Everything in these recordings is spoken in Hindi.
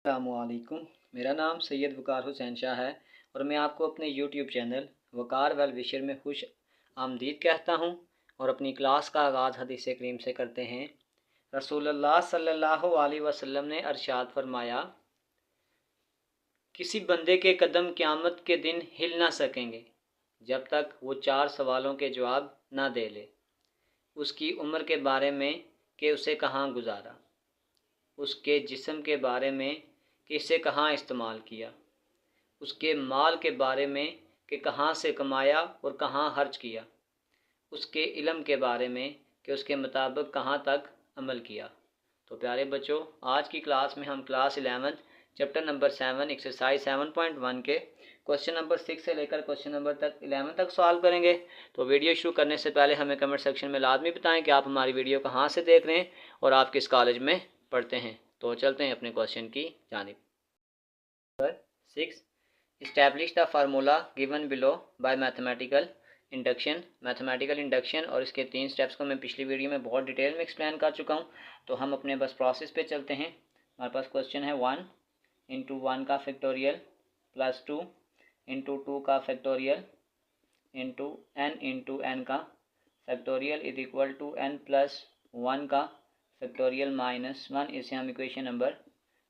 अस्सलामुअलैकुम। मेरा नाम सैयद वकार हुसैन शाह है और मैं आपको अपने यूट्यूब चैनल वकार वेल विशर में खुश आमदीद कहता हूँ। और अपनी क्लास का आगाज़ हदीस करीम से करते हैं। रसूलुल्लाह सल्लल्लाहु अलैहि वसल्लम ने अरशाद फरमाया, किसी बंदे के कदम क़यामत के दिन हिल ना सकेंगे जब तक वो 4 सवालों के जवाब ना दे ले। उसकी उम्र के बारे में कि उसे कहाँ गुजारा, उसके जिस्म के बारे में कि इसे कहाँ इस्तेमाल किया, उसके माल के बारे में कि कहाँ से कमाया और कहाँ खर्च किया, उसके इल्म के बारे में कि उसके मुताबिक कहाँ तक अमल किया। तो प्यारे बच्चों, आज की क्लास में हम क्लास 11 चैप्टर नंबर 7 एक्सरसाइज 7.1 के क्वेश्चन नंबर 6 से लेकर क्वेश्चन नंबर 11 तक सॉल्व करेंगे। तो वीडियो शुरू करने से पहले हमें कमेंट सेक्शन में लाजमी बताएं कि आप हमारी वीडियो कहाँ से देख रहे हैं और आप किस कॉलेज में पढ़ते हैं। तो चलते हैं अपने क्वेश्चन की जानिब। 6. Establish the formula given below bye mathematical induction. और इसके 3 स्टेप्स को मैं पिछली वीडियो में बहुत डिटेल में एक्सप्लेन कर चुका हूँ। तो हम अपने बस प्रोसेस पे चलते हैं। हमारे पास क्वेश्चन है 1 इंटू 1 का फैक्टोरियल प्लस 2 इंटू 2 का फैक्टोरियल इंटू एन का factorial is equal to n plus 1 का फैक्टोरियल माइनस 1। इसे हम इक्वेशन नंबर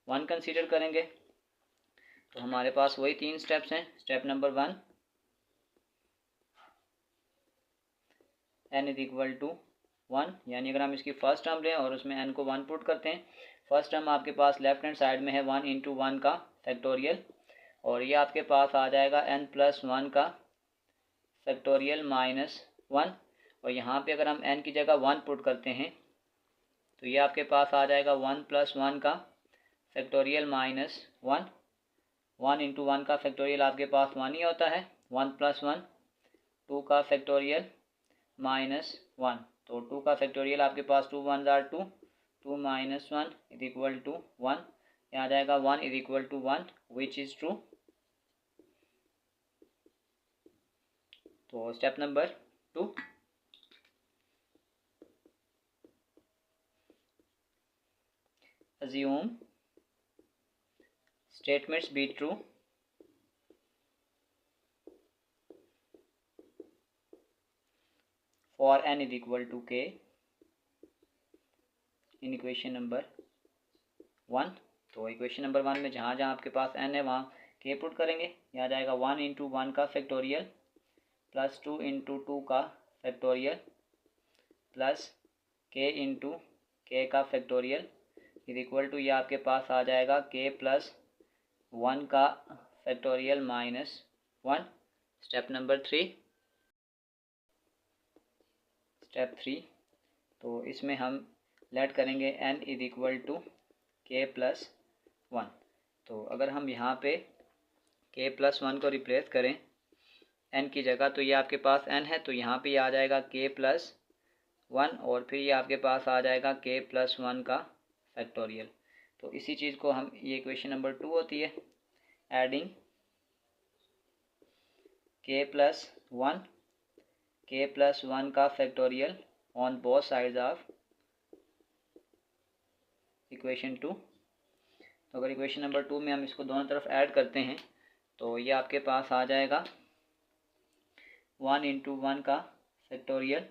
1 कंसीडर करेंगे। तो हमारे पास वही 3 स्टेप्स हैं। Step number 1, n is equal to 1, यानी अगर हम इसकी फर्स्ट टर्म लें और उसमें n को 1 पुट करते हैं, फर्स्ट टर्म आपके पास लेफ्ट हैंड साइड में है 1 इंटू 1 का फैक्टोरियल, और ये आपके पास आ जाएगा n प्लस 1 का फैक्टोरियल माइनस 1। और यहाँ पे अगर हम n की जगह 1 पुट करते हैं तो ये आपके पास आ जाएगा 1 प्लस 1 का फैक्टोरियल माइनस 1। 1 इंटू 1 का फैक्टोरियल आपके पास 1 ही होता है। 1 प्लस 1 2 का फैक्टोरियल माइनस 1। तो 2 का फैक्टोरियल आपके पास 2 1 ज़ार 2, 2 माइनस 1 इज इक्वल टू 1। यहाँ आ जाएगा 1 is equal to 1 which is true. तो step number 2, assume statements be true for n is equal to k in equation number 1। तो इक्वेशन नंबर 1 में जहाँ जहाँ आपके पास n है वहाँ k पुट करेंगे। यहाँ जाएगा 1 इंटू 1 का फैक्टोरियल प्लस 2 इंटू 2 का factorial plus k into k का फैक्टोरियल इज इक्वल टू, ये आपके पास आ जाएगा k प्लस 1 का फैक्टोरियल माइनस 1। स्टेप नंबर 3, तो इसमें हम लेट करेंगे n is equal to k plus 1। तो अगर हम यहाँ पे k प्लस 1 को रिप्लेस करें n की जगह, तो ये आपके पास n है, तो यहाँ पे आ जाएगा k प्लस 1 और फिर ये आपके पास आ जाएगा k प्लस 1 का फैक्टोरियल। तो इसी चीज़ को हम, ये इक्वेशन नंबर 2 होती है, एडिंग k प्लस 1 का factorial on both sides of equation 2। तो अगर इक्वेशन नंबर 2 में हम इसको दोनों तरफ ऐड करते हैं तो ये आपके पास आ जाएगा 1 इंटू 1 का फैक्टोरियल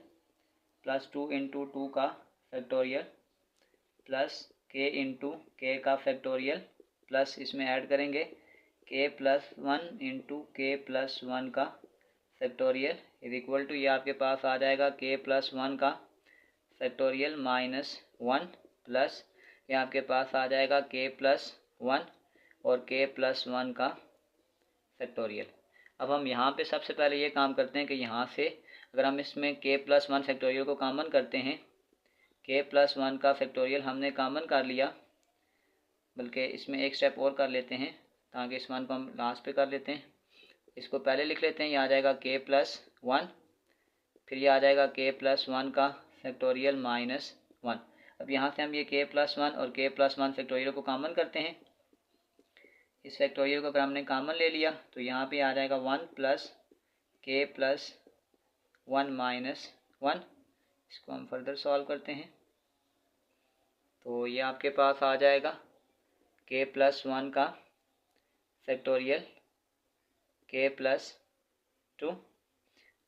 प्लस 2 इंटू 2 का फैक्टोरियल प्लस k इंटू के का फैक्टोरियल प्लस इसमें ऐड करेंगे k प्लस 1 इंटू के प्लस 1 का फैक्टोरियल इज इक्वल टू, ये आपके पास आ जाएगा k प्लस 1 का फैक्टोरियल माइनस 1 प्लस ये आपके पास आ जाएगा k प्लस 1 और k प्लस 1 का फैक्टोरियल। अब हम यहाँ पे सबसे पहले ये काम करते हैं कि यहाँ से अगर हम इसमें k प्लस 1 फैक्टोरियल को कॉमन करते हैं, k प्लस 1 का फैक्टोरियल हमने कॉमन कर लिया, बल्कि इसमें एक स्टेप और कर लेते हैं ताकि इस 1 को हम लास्ट पे कर लेते हैं। इसको पहले लिख लेते हैं। ये आ जाएगा k प्लस 1, फिर ये आ जाएगा k प्लस 1 का फैक्टोरियल माइनस 1। अब यहाँ से हम ये k प्लस 1 और k प्लस 1 फैक्टोरियल को कॉमन करते हैं। इस फैक्टोरियल को अगर हमने कॉमन ले लिया तो यहाँ पे आ जाएगा 1 प्लस k प्लस 1 माइनस 1। इसको हम फर्दर सॉल्व करते हैं तो ये आपके पास आ जाएगा के प्लस 1 का फैक्टोरियल के प्लस 2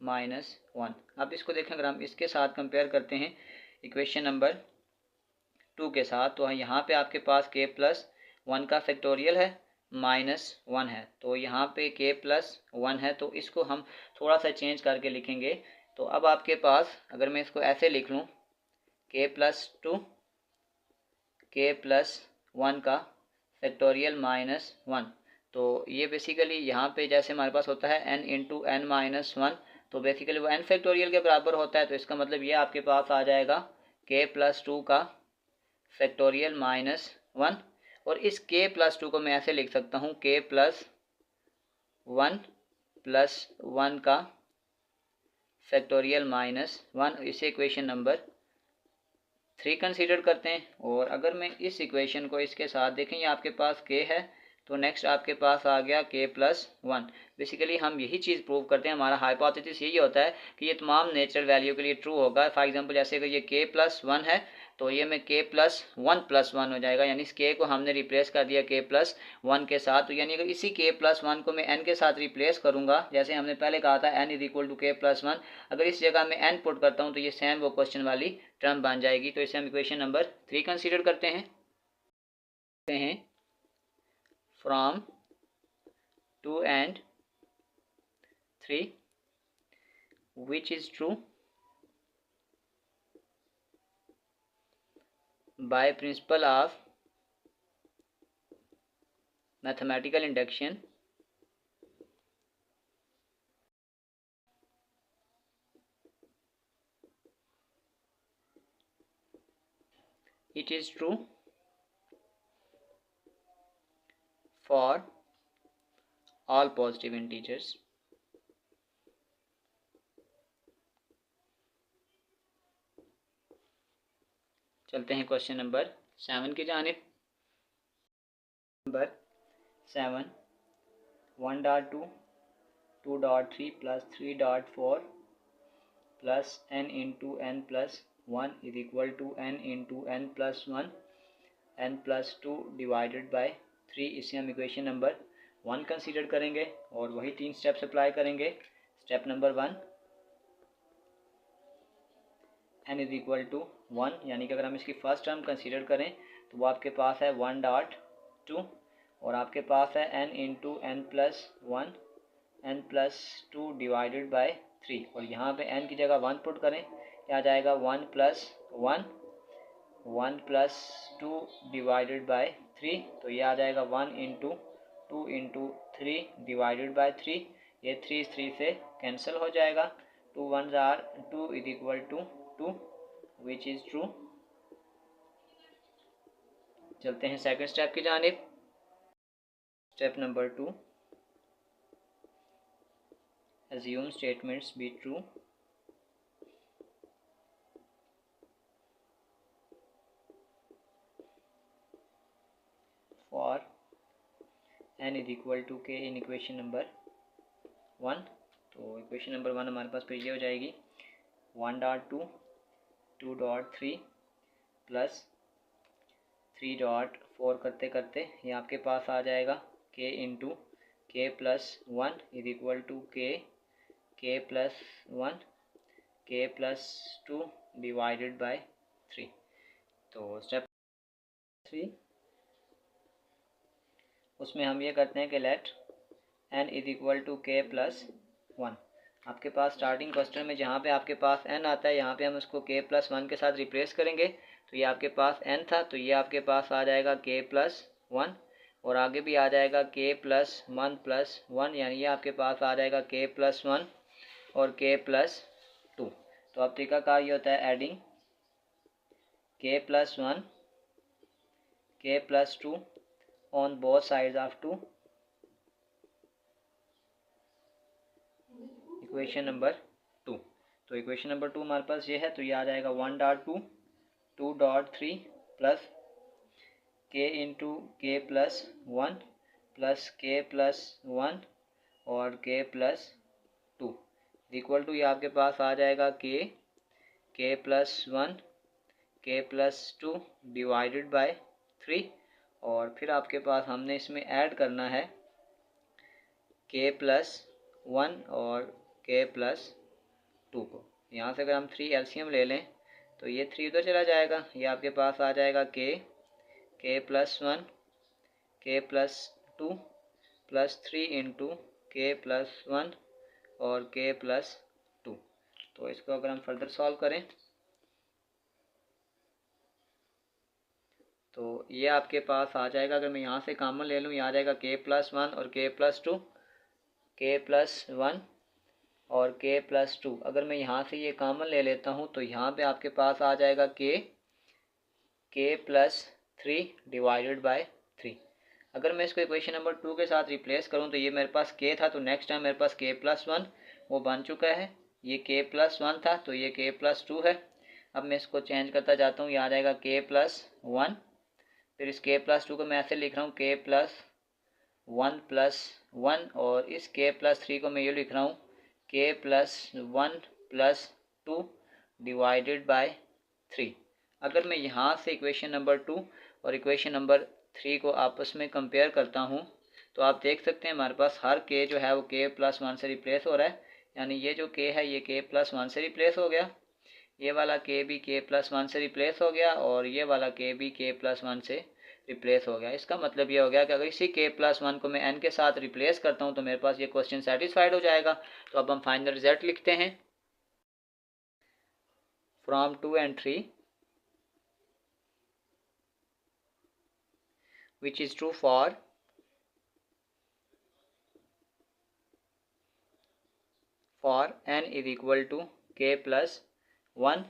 माइनस 1। अब इसको देखें, अगर हम इसके साथ कंपेयर करते हैं इक्वेशन नंबर 2 के साथ, तो यहाँ पे आपके पास के प्लस 1 का फैक्टोरियल है माइनस 1 है, तो यहाँ पे के प्लस 1 है, तो इसको हम थोड़ा सा चेंज करके लिखेंगे। तो अब आपके पास अगर मैं इसको ऐसे लिख लूँ, के प्लस 2 के प्लस 1 का फैक्टोरियल माइनस 1, तो ये बेसिकली यहाँ पे जैसे हमारे पास होता है n इंटू एन माइनस 1, तो बेसिकली वो n फैक्टोरियल के बराबर होता है। तो इसका मतलब ये आपके पास आ जाएगा k प्लस 2 का फैक्टोरियल माइनस 1, और इस k प्लस 2 को मैं ऐसे लिख सकता हूँ k प्लस 1 प्लस 1 का फैक्टोरियल माइनस 1। इसे इक्वेशन नंबर 3 कंसीडर करते हैं। और अगर मैं इस इक्वेशन को इसके साथ देखें, ये आपके पास k है, तो नेक्स्ट आपके पास आ गया k प्लस 1। बेसिकली हम यही चीज़ प्रूव करते हैं, हमारा हाइपोथेसिस यही होता है कि ये तमाम नेचुरल वैल्यू के लिए ट्रू होगा। फॉर एग्जांपल जैसे अगर ये k प्लस 1 है, तो ये में k प्लस 1 प्लस 1 हो जाएगा, यानी इस k को हमने रिप्लेस कर दिया k प्लस 1 के साथ। तो यानी अगर इसी k प्लस 1 को मैं n के साथ रिप्लेस करूंगा, जैसे हमने पहले कहा था n is equal to k plus 1, अगर इस जगह में n पुट करता हूँ तो ये सेम वो क्वेश्चन वाली टर्म बन जाएगी। तो इसे हम इक्वेशन नंबर 3 कंसीडर करते हैं। From 2 and 3 which is true by principle of mathematical induction it is true for all positive integers। चलते हैं क्वेश्चन नंबर 7 की जानिब। Number 7 1.2 2.3 plus 3.4 plus n into n plus 1 is equal to n into n plus 1 n plus 2 divided by 3। इसे हम इक्वेशन नंबर 1 कंसीडर करेंगे और वही 3 स्टेप्स अप्लाई करेंगे। Step number 1, n is equal to 1, यानी कि अगर हम इसकी फर्स्ट टर्म कंसीडर करें तो वो आपके पास है 1.2, और आपके पास है n into n plus 1 n plus 2 divided by 3, और यहाँ पे n की जगह 1 पुट करें, क्या आ जाएगा 1 प्लस 1 1 प्लस 2 डिवाइडेड बाय 3, तो ये आ जाएगा 1 इंटू 2 इंटू 3 डिवाइडेड बाय 3। ये 3 से कैंसिल हो जाएगा, 2 1 are 2 is equal to 2 which is true. चलते हैं सेकंड स्टेप की जानिब। Step number 2, assume statements be true for n is equal to k in equation number 1। तो इक्वेशन नंबर 1 हमारे पास फिर ये हो जाएगी 1.2 2.3 प्लस 3.4 करते करते ये आपके पास आ जाएगा k इंटू के plus 1 is equal to k plus 1 के प्लस 2 डिवाइडेड बाय 3। तो स्टेप 3, उसमें हम ये करते हैं कि let n is equal to k plus 1। आपके पास स्टार्टिंग क्वेश्चन में जहाँ पे आपके पास n आता है, यहाँ पे हम उसको k प्लस 1 के साथ रिप्लेस करेंगे, तो ये आपके पास n था, तो ये आपके पास आ जाएगा k प्लस 1, और आगे भी आ जाएगा k प्लस 1 प्लस 1, यानी ये आपके पास आ जाएगा k प्लस 1 और k प्लस 2। तो अब तरीकाकार ये होता है adding k plus 1 k plus 2 on both sides of 2, equation number 2। तो इक्वेशन नंबर 2 हमारे पास ये है, तो ये आ जाएगा 1.2 2.3 प्लस k इंटू के प्लस 1 प्लस k प्लस 1 और k प्लस 2 इक्वल टू, ये आपके पास आ जाएगा k plus 1 k plus 2 divided by 3, और फिर आपके पास हमने इसमें ऐड करना है k+1 और k+2 को। यहाँ से अगर हम 3 एलसीएम ले लें तो ये 3 उधर चला जाएगा, ये आपके पास आ जाएगा k+1 k+2 +3 इंटू k+1 और k+2। तो इसको अगर हम फर्दर सॉल्व करें तो ये आपके पास आ जाएगा, अगर मैं यहाँ से कॉमन ले लूँ, यहाँ आ जाएगा k+1 और k+2, k+1 और k+2। अगर मैं यहाँ से ये कॉमन ले लेता हूँ तो यहाँ पे आपके पास आ जाएगा k+3 डिवाइडेड बाय 3। अगर मैं इसको इक्वेशन नंबर 2 के साथ रिप्लेस करूँ तो ये मेरे पास k था, तो नेक्स्ट टाइम मेरे पास k+1 वो बन चुका है, ये k+1 था तो ये k+2 है। अब मैं इसको चेंज करता जाता हूँ, ये आ जाएगा k+1, फिर इस k+2 को मैं ऐसे लिख रहा हूँ k+1+1 और इस k+3 को मैं ये लिख रहा हूँ k+1+2 डिवाइडेड बाय 3। अगर मैं यहाँ से इक्वेशन नंबर 2 और इक्वेशन नंबर 3 को आपस में कंपेयर करता हूँ तो आप देख सकते हैं हमारे पास हर k जो है वो k+1 से रिप्लेस हो रहा है, यानी ये जो k है ये k+1 से रिप्लेस हो गया, ये वाला k भी k+1 से रिप्लेस हो गया और ये वाला k भी k+1 से रिप्लेस हो गया। इसका मतलब ये हो गया कि अगर इसी k+1 को मैं n के साथ रिप्लेस करता हूँ तो मेरे पास ये क्वेश्चन सेटिस्फाइड हो जाएगा। तो अब हम फाइनल रिजल्ट लिखते हैं। From 2 and 3 which is true for n is equal to k+1,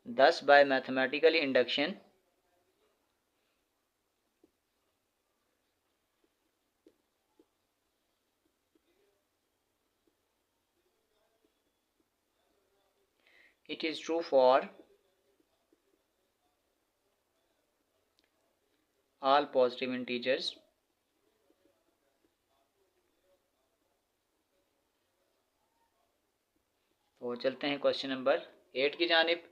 thus by mathematical induction it is true for all positive integers तो चलते हैं क्वेश्चन नंबर 8 की जानिब।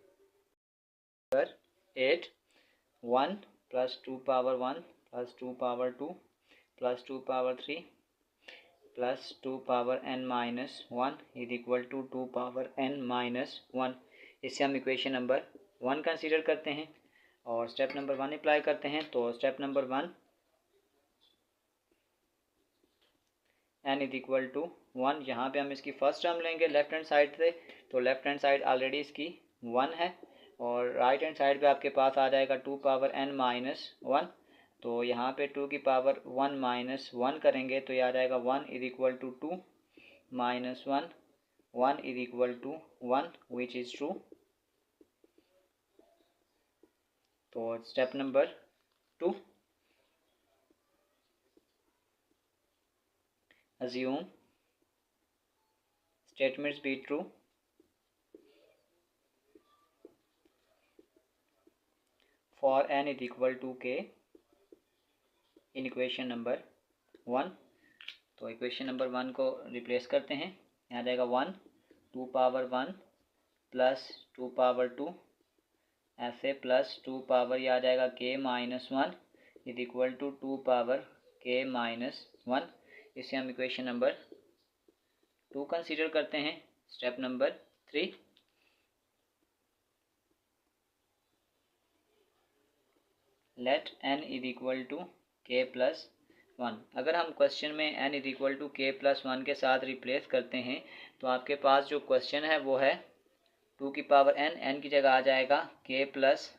8 1 + 2 power 1 + 2 power 2 + 2 power 3 + 2 power n-1 is equal to 2 power n-1। इससे हम इक्वेशन नंबर 1 कंसीडर करते हैं और स्टेप नंबर 1 अप्लाई करते हैं। तो step number 1 n is equal to 1, यहाँ पे हम इसकी फर्स्ट टर्म लेंगे लेफ्ट हैंड साइड से, तो लेफ्ट हैंड साइड ऑलरेडी इसकी 1 है और राइट हैंड साइड पे आपके पास आ जाएगा 2 पावर n-1। तो यहाँ पे 2 की पावर 1 - 1 करेंगे तो ये आ जाएगा 1 is equal to 2 -1 1 is equal to 1 which is true. तो step number 2 assume statements be true for n is equal to k in equation number 1। तो इक्वेशन नंबर 1 को रिप्लेस करते हैं, यहाँ जाएगा 1 2 पावर 1 प्लस 2 पावर 2 ऐसे प्लस 2 पावर ये आ जाएगा k-1 is equal to 2 power k-1। इसे हम इक्वेशन नंबर 2 कंसीडर करते हैं। Step number 3 let n is equal to k+1। अगर हम क्वेश्चन में n is equal to k+1 के साथ रिप्लेस करते हैं तो आपके पास जो क्वेश्चन है वो है 2 की पावर n की जगह आ जाएगा k+1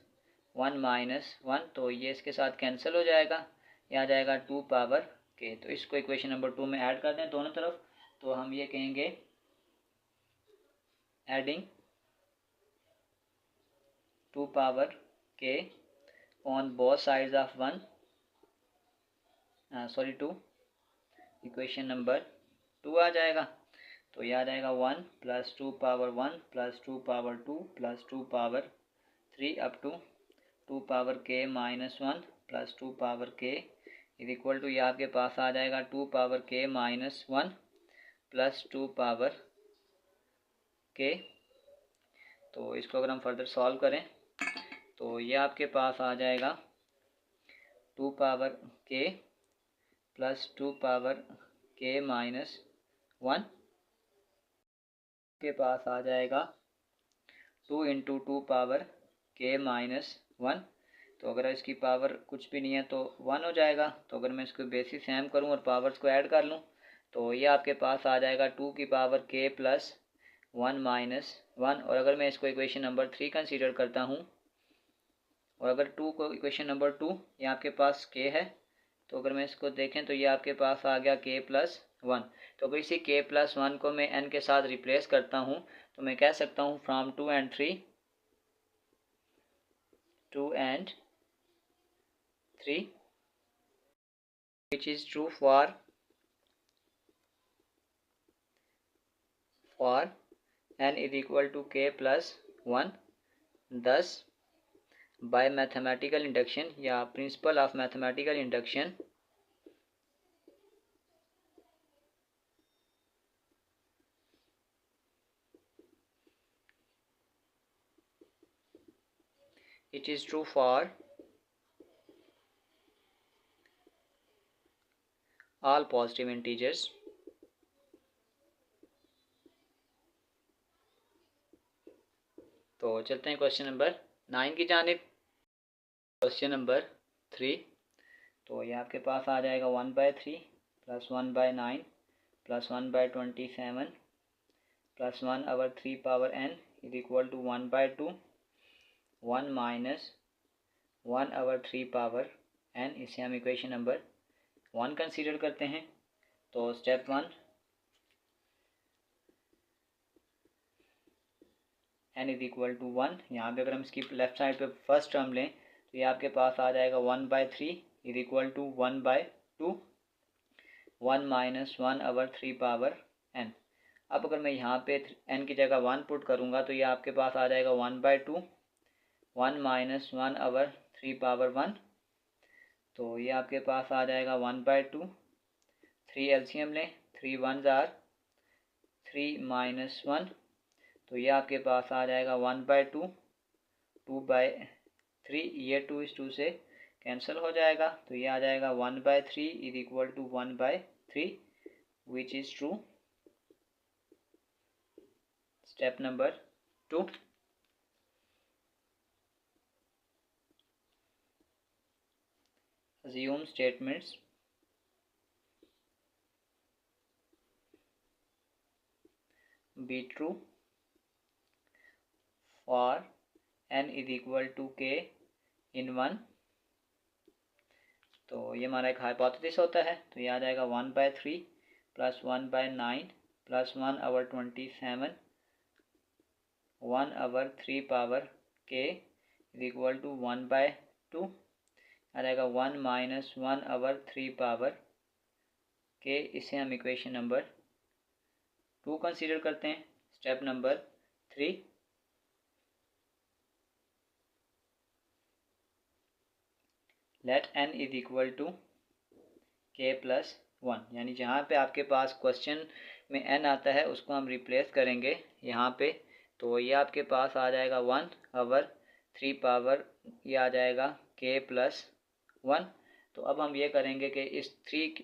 - 1, तो ये इसके साथ कैंसिल हो जाएगा, ये आ जाएगा 2 पावर k। तो इसको इक्वेशन नंबर 2 में ऐड कर दें दोनों तरफ, तो हम ये कहेंगे adding 2 power k on both sides of 2 equation number 2 आ जाएगा। तो यह आ जाएगा 1 + 2 power 1 + 2 power 2 + 2 power 3 up to 2 power k-1 + 2 power k is equal to, ये आपके पास आ जाएगा 2 पावर k-1 + 2 पावर k। तो इसको अगर हम फर्दर सॉल्व करें तो ये आपके पास आ जाएगा 2 पावर के प्लस 2 पावर के माइनस 1 के पास आ जाएगा 2 इंटू 2 पावर के माइनस 1। तो अगर इसकी पावर कुछ भी नहीं है तो 1 हो जाएगा। तो अगर मैं इसको बेसिस सेम करूं और पावर्स को ऐड कर लूं तो ये आपके पास आ जाएगा 2 की पावर के प्लस 1 माइनस 1। और अगर मैं इसको इक्वेशन नंबर 3 कंसीडर करता हूं और अगर 2 को इक्वेशन नंबर 2 ये आपके पास के है, तो अगर मैं इसको देखें तो ये आपके पास आ गया के प्लस 1। तो अगर इसी के प्लस 1 को मैं n के साथ रिप्लेस करता हूं तो मैं कह सकता हूं from 2 and 3 which is true for n is equal to k plus 1। thus by mathematical induction या principle of mathematical induction it is true for all positive integers। तो चलते हैं क्वेश्चन नंबर 9 की जानिब। क्वेश्चन नंबर 3, तो ये आपके पास आ जाएगा 1/3 plus 1/9 plus 1/27 plus 1/3 power n is equal to 1/2 1 minus 1/3 power n। इसे हम इक्वेशन नंबर 1 कंसीडर करते हैं। तो step 1, n is equal to 1। यहाँ पे अगर हम इसकी लेफ्ट साइड पे फर्स्ट टर्म लें तो ये आपके पास आ जाएगा 1/3 is equal to 1/2 1 minus 1/3 power n। अब अगर मैं यहाँ पे n की जगह 1 पुट करूँगा तो ये आपके पास आ जाएगा 1/2 1 माइनस 1/3 पावर 1। तो ये आपके पास आ जाएगा 1/2। 3 एलसीएम लें, 3 1s आर 3 माइनस 1। तो ये आपके पास आ जाएगा 1/2 2/3। ये 2 इस 2 से कैंसिल हो जाएगा। तो ये आ जाएगा 1/3 is equal to 1/3 which is true. Step number 2, assume statements be true for n is equal to k in 1। तो ये हमारा एक हाइपोथेसिस होता है। तो ये आ जाएगा 1/3 plus 1/9 plus 1/27 1/3 power k is equal to 1/2 आ जाएगा 1 माइनस 1/3 पावर k। इसे हम इक्वेशन नंबर 2 कंसीडर करते हैं। Step number 3, let n is equal to k plus 1। यानी जहाँ पे आपके पास क्वेश्चन में n आता है उसको हम रिप्लेस करेंगे यहाँ पे। तो ये आपके पास आ जाएगा 1/3 पावर ये आ जाएगा k प्लस 1। तो अब हम ये करेंगे कि इस 3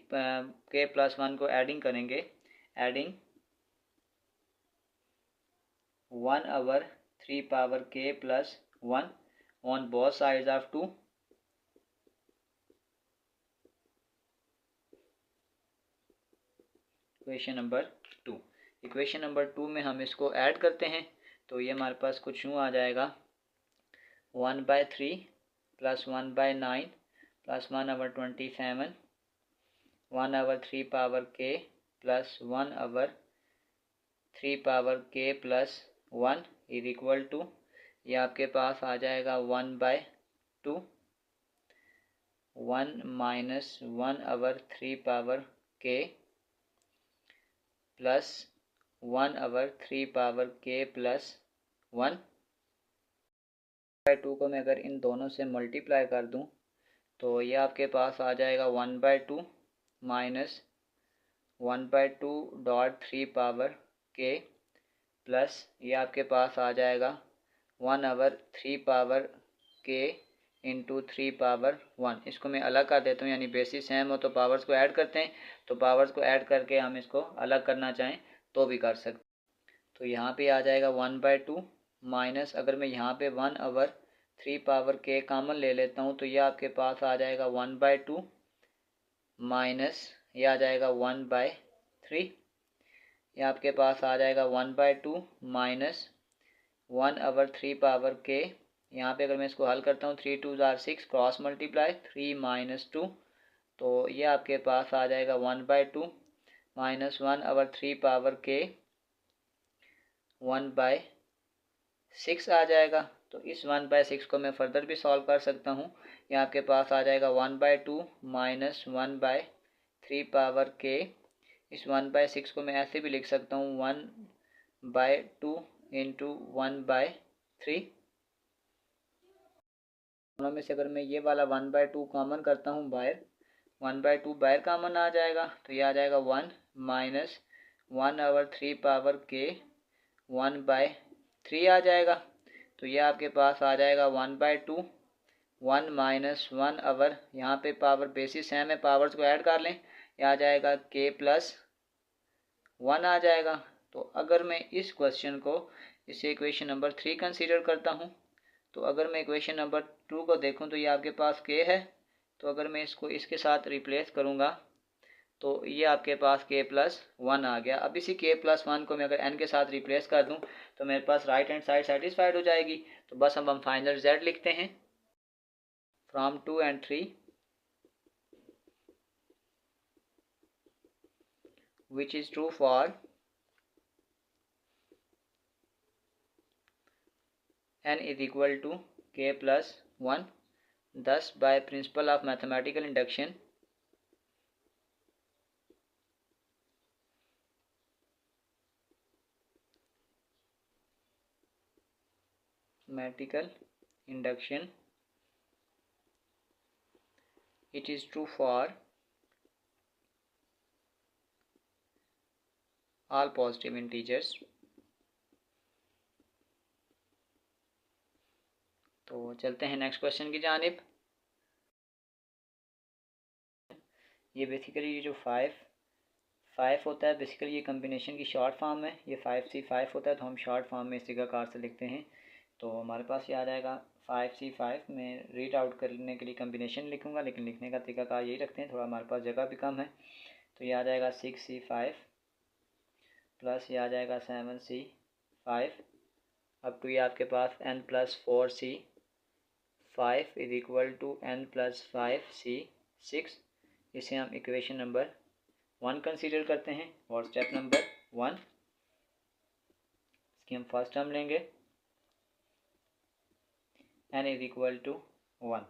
k प्लस 1 को एडिंग करेंगे। Adding 1/3 power k plus 1 on both sides of 2। Equation number 2। Equation number 2 में हम इसको ऐड करते हैं। तो ये हमारे पास कुछ यूँ आ जाएगा 1/3 plus 1/9 plus 1/27 1/3 power k plus 1/3 power k plus 1 is equal to ये आपके पास आ जाएगा 1/2 1 minus 1/3 power k plus 1/3 power k plus 1/2 को मैं अगर इन दोनों से मल्टीप्लाई कर दूं तो ये आपके पास आ जाएगा 1/2 minus 1/2 dot 3 power k plus ये आपके पास आ जाएगा 1/3 पावर k इंटू 3 पावर 1। इसको मैं अलग कर देता हूँ, यानी बेसिस सेम हो तो पावर्स को ऐड करते हैं, तो पावर्स को ऐड करके हम इसको अलग करना चाहें तो भी कर सकते। तो यहाँ पे आ जाएगा 1/2 माइनस, अगर मैं यहाँ पे 1/3 पावर के कॉमन ले लेता हूँ तो ये आपके पास आ जाएगा 1/2 माइनस ये आ जाएगा 1/3। ये आपके पास आ जाएगा 1/2 माइनस 1/3 पावर के। यहाँ पे अगर मैं इसको हल करता हूँ 3 2 ज़ार 6, क्रॉस मल्टीप्लाई 3 माइनस 2, तो ये आपके पास आ जाएगा 1/2 माइनस 1/3 पावर के 1/6 आ जाएगा। तो इस 1/6 को मैं फर्दर भी सॉल्व कर सकता हूँ। ये आपके पास आ जाएगा 1/2 माइनस 1/3 पावर के। इस 1/6 को मैं ऐसे भी लिख सकता हूँ 1/2 इंटू 1/3। दोनों में से अगर मैं ये वाला 1/2 कॉमन करता हूँ बाहर, 1/2 बाहर कॉमन आ जाएगा, तो ये आ जाएगा 1 माइनस 1/3 पावर के 1/3 आ जाएगा। तो ये आपके पास आ जाएगा 1/2 1 माइनस 1 यहाँ पे पावर बेसिस सेम है, पावर्स को ऐड कर लें, ये आ जाएगा के प्लस 1 आ जाएगा। तो अगर मैं इस क्वेश्चन को, इस इक्वेशन नंबर 3 कंसीडर करता हूँ, तो अगर मैं इक्वेशन नंबर 2 को देखूँ तो ये आपके पास के है, तो अगर मैं इसको इसके साथ रिप्लेस करूँगा तो ये आपके पास के प्लस 1 आ गया। अब इसी के प्लस 1 को मैं अगर एन के साथ रिप्लेस कर दूँ तो मेरे पास राइट हैंड साइड सेटिस्फाइड हो जाएगी। तो बस अब हम फाइनल रिजल्ट लिखते हैं। From 2 and 3 which is true for n is equal to k plus 1, thus by principle of mathematical induction it is true for all positive integers। तो चलते हैं नेक्स्ट क्वेश्चन की जानिब। ये बेसिकली ये जो 5 होता है, बेसिकली ये कम्बिनेशन की शॉर्ट फॉर्म है। ये 5C5 होता है, तो हम शॉर्ट फॉर्म में इसी कार से लिखते हैं। तो हमारे पास ये आ जाएगा 5C5। मैं रीड आउट करने के लिए कम्बिनेशन लिखूँगा, लेकिन लिखने का तरीकाकार यही रखते हैं, थोड़ा हमारे पास जगह भी कम है। तो ये आ जाएगा 6C5 प्लस ये आ जाएगा 7C5 अप टू ये आपके पास n+4C5 is equal to n+5C6। इसे हम इक्वेशन नंबर 1 कंसीडर करते हैं। और स्टेप नंबर 1, इसकी हम फर्स्ट टर्म लेंगे, n इज इक्वल टू 1।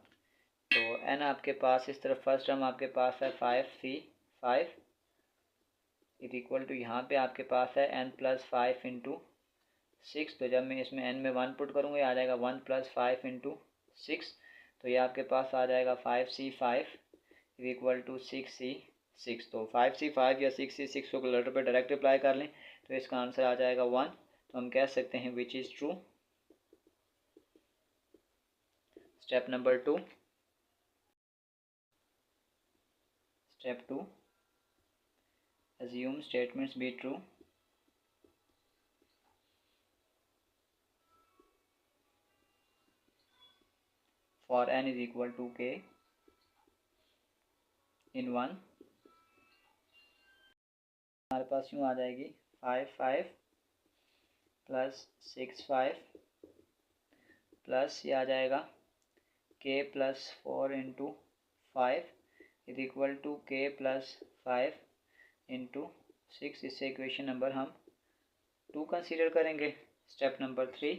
तो n आपके पास इस तरफ फर्स्ट टर्म आपके पास है 5C5 इज इक्वल टू यहाँ पे आपके पास है n+5 इंटू 6। तो जब मैं इसमें n में 1 पुट करूँगा आ जाएगा 1+5 इंटू 6। तो ये आपके पास आ जाएगा 5C5 is equal to 6C6। तो 5C5 या 6C6 को लेटर पे डायरेक्ट अप्लाई कर लें तो इसका आंसर आ जाएगा 1। तो हम कह सकते हैं विच is true. Step number 2, step 2, assume statements be true for n is equal to k in 1। हमारे पास यूँ आ जाएगी 5 प्लस 6 प्लस ये आ जाएगा k plus 4 into 5 is equal to k plus 5 into 6। इससे इक्वेशन नंबर हम 2 कंसीडर करेंगे। Step number 3,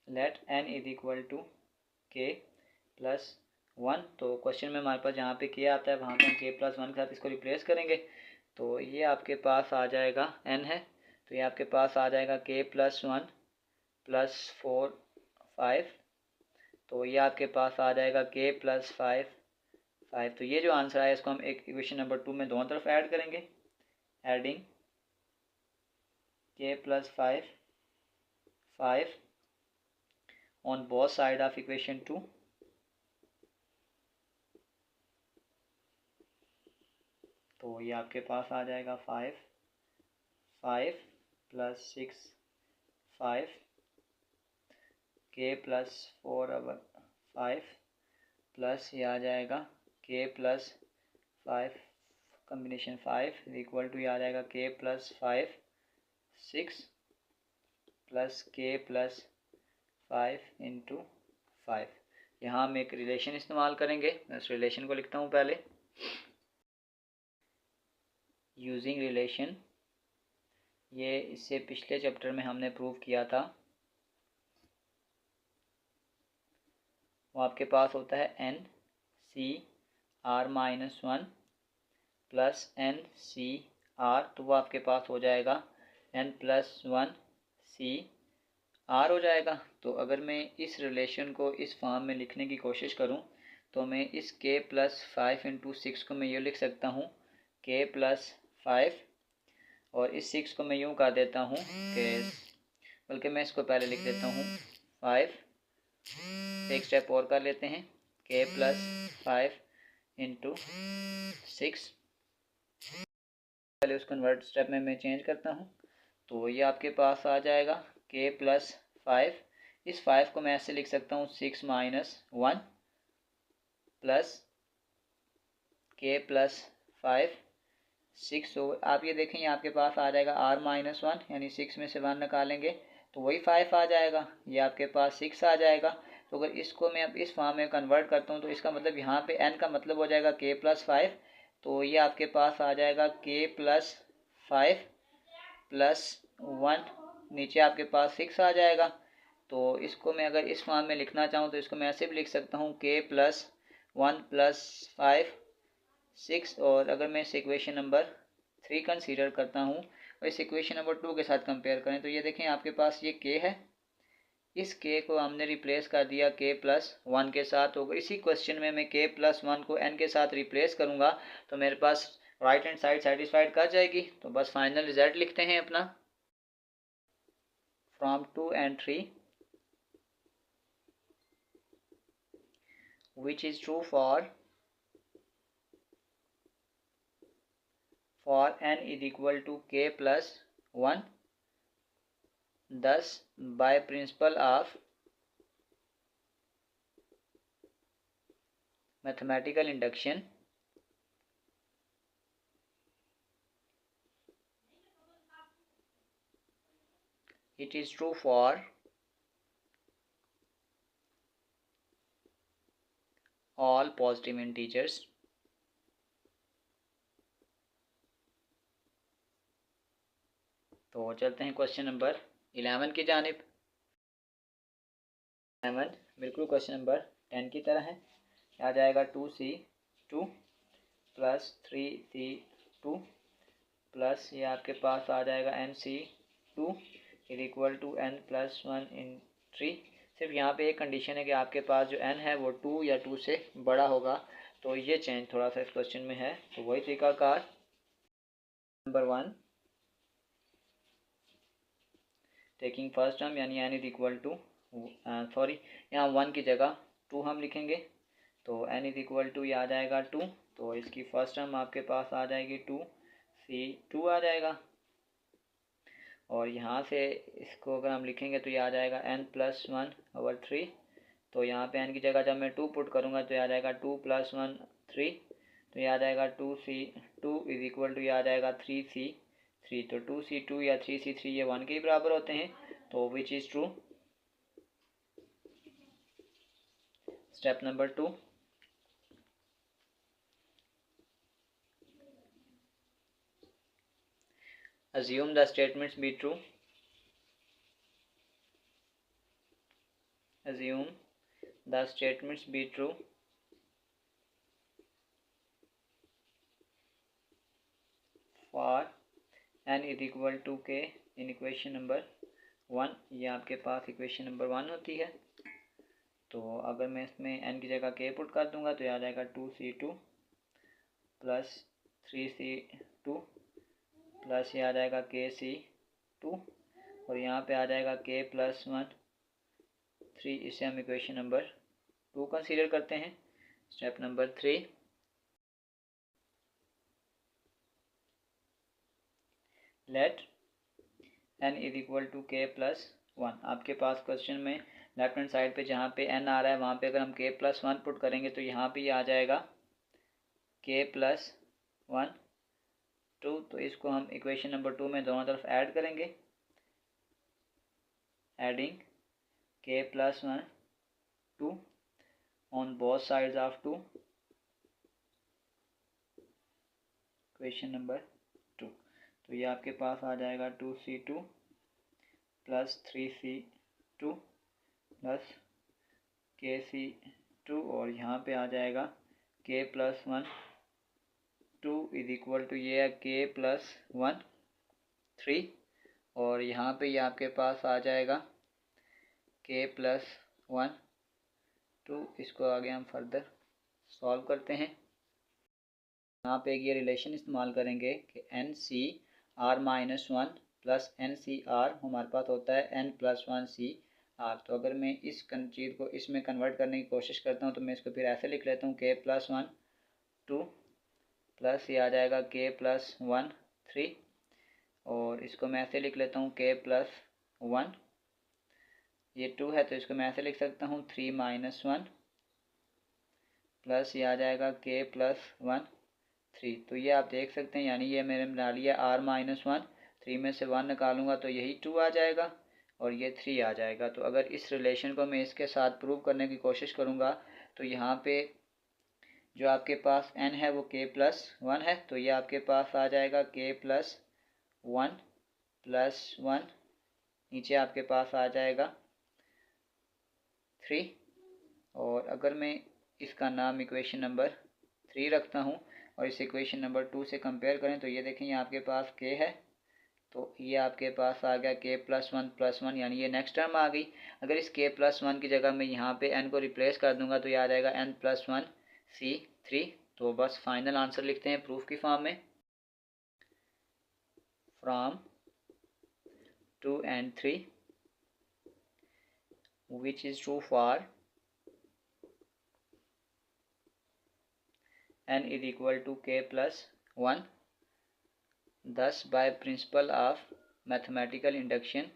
let n is equal to k plus 1। तो क्वेश्चन में हमारे पास जहाँ पे k आता है वहाँ पे हम k प्लस 1 के साथ इसको रिप्लेस करेंगे। तो ये आपके पास आ जाएगा n है, तो ये आपके पास आ जाएगा k प्लस 1 प्लस 4 5। तो ये आपके पास आ जाएगा k प्लस 5 5। तो ये जो आंसर है इसको हम एक इक्वेशन नंबर 2 में दोनों तरफ ऐड करेंगे। Adding k plus 5 on both side of equation 2. तो ये आपके पास आ जाएगा 5 प्लस 6 5 k प्लस 4/5 प्लस ये आ जाएगा k plus 5 combination 5 equal to ये आ जाएगा k plus 5 6 plus k plus 5 into 5। यहाँ हम एक रिलेशन इस्तेमाल करेंगे। मैं उस रिलेशन को लिखता हूँ पहले। यूजिंग रिलेशन, ये इससे पिछले चैप्टर में हमने प्रूव किया था। वो आपके पास होता है n c r minus 1 plus n c r, तो वो आपके पास हो जाएगा n प्लस 1 c r हो जाएगा। तो अगर मैं इस रिलेशन को इस फॉर्म में लिखने की कोशिश करूं तो मैं इस k प्लस 5 इंटू 6 को मैं यूँ लिख सकता हूँ k प्लस 5, और इस 6 को मैं यूँ कर देता हूँ कि, बल्कि मैं इसको पहले लिख देता हूँ 5। एक स्टेप और कर लेते हैं, k प्लस 5 इंटू 6। पहले उस कन्वर्ट स्टेप में मैं चेंज करता हूँ। तो ये आपके पास आ जाएगा k प्लस 5। इस 5 को मैं ऐसे लिख सकता हूँ 6 माइनस 1 प्लस k प्लस 5 6। तो आप ये देखें, ये आपके पास आ जाएगा r माइनस 1, यानी 6 में से 1 निकालेंगे तो वही 5 आ जाएगा। ये आपके पास 6 आ जाएगा। तो अगर इसको मैं अब इस फॉर्म में कन्वर्ट करता हूँ तो इसका मतलब यहाँ पे n का मतलब हो जाएगा k प्लस 5। तो ये आपके पास आ जाएगा k प्लस 5 प्लस 1, नीचे आपके पास 6 आ जाएगा। तो इसको मैं अगर इस फॉर्म में लिखना चाहूँ तो इसको मैं ऐसे भी लिख सकता हूँ k प्लस 1 प्लस 5 6। और अगर मैं इस इक्वेशन नंबर 3 कंसीडर करता हूँ और इस इक्वेशन नंबर 2 के साथ कंपेयर करें तो ये देखें आपके पास ये k है, इस k को हमने रिप्लेस कर दिया k प्लस 1 के साथ। तो इसी क्वेश्चन में मैं k प्लस 1 को n के साथ रिप्लेस करूँगा तो मेरे पास राइट हैंड साइड सेटिस्फाइड कर जाएगी। तो बस फाइनल रिजल्ट लिखते हैं अपना। From 2 and 3 which is true for n is equal to k plus 1, thus by principle of mathematical induction it is true for all positive integers। तो चलते हैं क्वेश्चन नंबर 11 की जानिब। 11 बिल्कुल क्वेश्चन नंबर 10 की तरह है। आ जाएगा 2c2 प्लस 3c2 प्लस ये आपके पास आ जाएगा nc2 is equal to n plus 1 in 3। सिर्फ यहाँ पे एक कंडीशन है कि आपके पास जो n है वो 2 या 2 से बड़ा होगा। तो ये चेंज थोड़ा सा इस क्वेश्चन में है। तो वही तरीकाकार। नंबर 1 टेकिंग फर्स्ट टर्म यानी n is equal to sorry यहाँ 1 की जगह 2 हम लिखेंगे। तो n इज इक्वल टू ये आ जाएगा 2। तो इसकी फर्स्ट टर्म आपके पास आ जाएगी 2c2 आ जाएगा। और यहाँ से इसको अगर हम लिखेंगे तो ये आ जाएगा n प्लस 1/3। तो यहाँ पे n की जगह जब मैं 2 पुट करूँगा तो ये आ जाएगा 2 प्लस 1 3। तो ये आ जाएगा 2c2 इज इक्वल टू ये आ जाएगा 3c3। तो 2c2 या 3c3 ये 1 के ही बराबर होते हैं। तो विच is true. Step number 2 assume the statements be true। assume the statements be true for n is equal to k in equation number 1। ये आपके पास इक्वेशन नंबर 1 होती है। तो अगर मैं इसमें n की जगह k पुट कर दूंगा तो ये आ जाएगा 2c2 प्लस 3c2 प्लस ये आ जाएगा kc2 2 और यहाँ पे आ जाएगा k + 1 3। इसे हम इक्वेशन नंबर 2 कंसीडर करते हैं। Step number 3, let n = k + 1। आपके पास क्वेश्चन में लेफ्ट हैंड साइड पे जहाँ पे n आ रहा है वहाँ पे अगर हम k + 1 पुट करेंगे तो यहाँ पे ये आ जाएगा k + 1 2। तो इसको हम इक्वेशन नंबर 2 में दोनों तरफ ऐड करेंगे। Adding k + 1 2 on both sides of 2, equation number 2। तो ये आपके पास आ जाएगा 2c2 + 3c2 + kc2 और यहाँ पे आ जाएगा k + 1 2 = ये है k + 1 3 और यहाँ पे ये आपके पास आ जाएगा k + 1 2। इसको आगे हम फर्दर सॉल्व करते हैं। यहाँ पे ये रिलेशन इस्तेमाल करेंगे कि NCr-1 + NCr हमारे पास होता है n + 1Cr। तो अगर मैं इस चीज़ को इसमें कन्वर्ट करने की कोशिश करता हूँ तो मैं इसको फिर ऐसे लिख लेता हूँ k + 1 2 प्लस ये आ जाएगा k + 1 3 और इसको मैं ऐसे लिख लेता हूँ k + 1, ये 2 है तो इसको मैं ऐसे लिख सकता हूँ 3 - 1 प्लस ये आ जाएगा k + 1 3। तो ये आप देख सकते हैं, यानी ये मैंने बना लिया r-1, 3 में से 1 निकालूंगा तो यही 2 आ जाएगा और ये 3 आ जाएगा। तो अगर इस रिलेशन को मैं इसके साथ प्रूव करने की कोशिश करूँगा तो यहाँ पे जो आपके पास n है वो k + 1 है, तो ये आपके पास आ जाएगा k + 1 + 1, नीचे आपके पास आ जाएगा 3 और अगर मैं इसका नाम इक्वेशन नंबर 3 रखता हूँ और इस इक्वेशन नंबर 2 से कंपेयर करें तो ये देखें ये आपके पास k है तो ये आपके पास आ गया k + 1 यानी ये नेक्स्ट टर्म आ गई। अगर इस k + 1 की जगह मैं यहाँ पे n को रिप्लेस कर दूंगा तो ये आ जाएगा n + 1 C3। तो बस फाइनल आंसर लिखते हैं प्रूफ की फॉर्म में, from 2 and 3 which is true for n = k + 1। Thus by principle of mathematical induction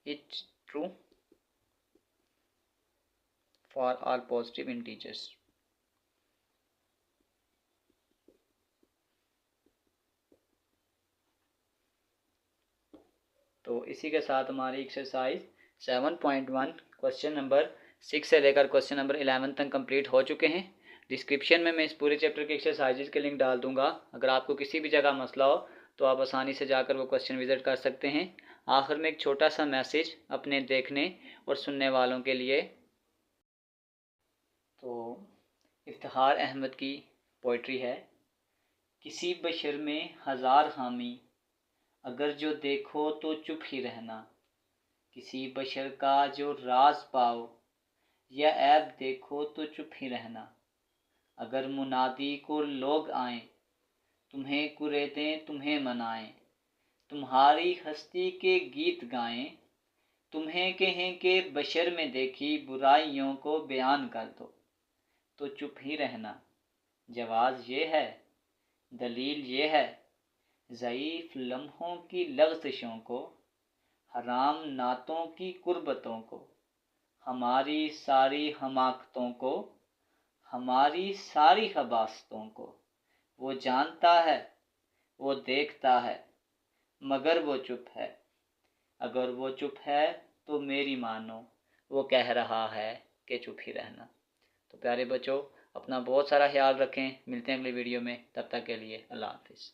it's true for all positive integers। तो इसी के साथ हमारी एक्सरसाइज 7.1 क्वेश्चन नंबर 6 से लेकर क्वेश्चन नंबर 11 तक कंप्लीट हो चुके हैं। डिस्क्रिप्शन में मैं इस पूरे चैप्टर के एक्सरसाइजेज के लिंक डाल दूंगा। अगर आपको किसी भी जगह मसला हो तो आप आसानी से जाकर वो क्वेश्चन विजिट कर सकते हैं। आखिर में एक छोटा सा मैसेज अपने देखने और सुनने वालों के लिए। तो इफ्तिखार अहमद की पोइट्री है, किसी बशर में हज़ार हामी, अगर जो देखो तो चुप ही रहना। किसी बशर का जो राज पाओ या ऐब देखो तो चुप ही रहना। अगर मुनादी को लोग आएं, तुम्हें कुरेदें तुम्हें मनाएं, तुम्हारी हस्ती के गीत गाएं, तुम्हें कहें कि बशर में देखी बुराइयों को बयान कर दो, तो चुप ही रहना। जवाज़ ये है, दलील ये है, ज़ईफ़ लम्हों की लग़ज़िशों को, हराम नातों की कुर्बतों को, हमारी सारी हमाकतों को, हमारी सारी हबासतों को। वो जानता है, वो देखता है, मगर वो चुप है। अगर वो चुप है तो मेरी मानो, वो कह रहा है कि चुप ही रहना। तो प्यारे बच्चों, अपना बहुत सारा ख्याल रखें। मिलते हैं अगली वीडियो में, तब तक के लिए अल्लाह हाफ़िज़।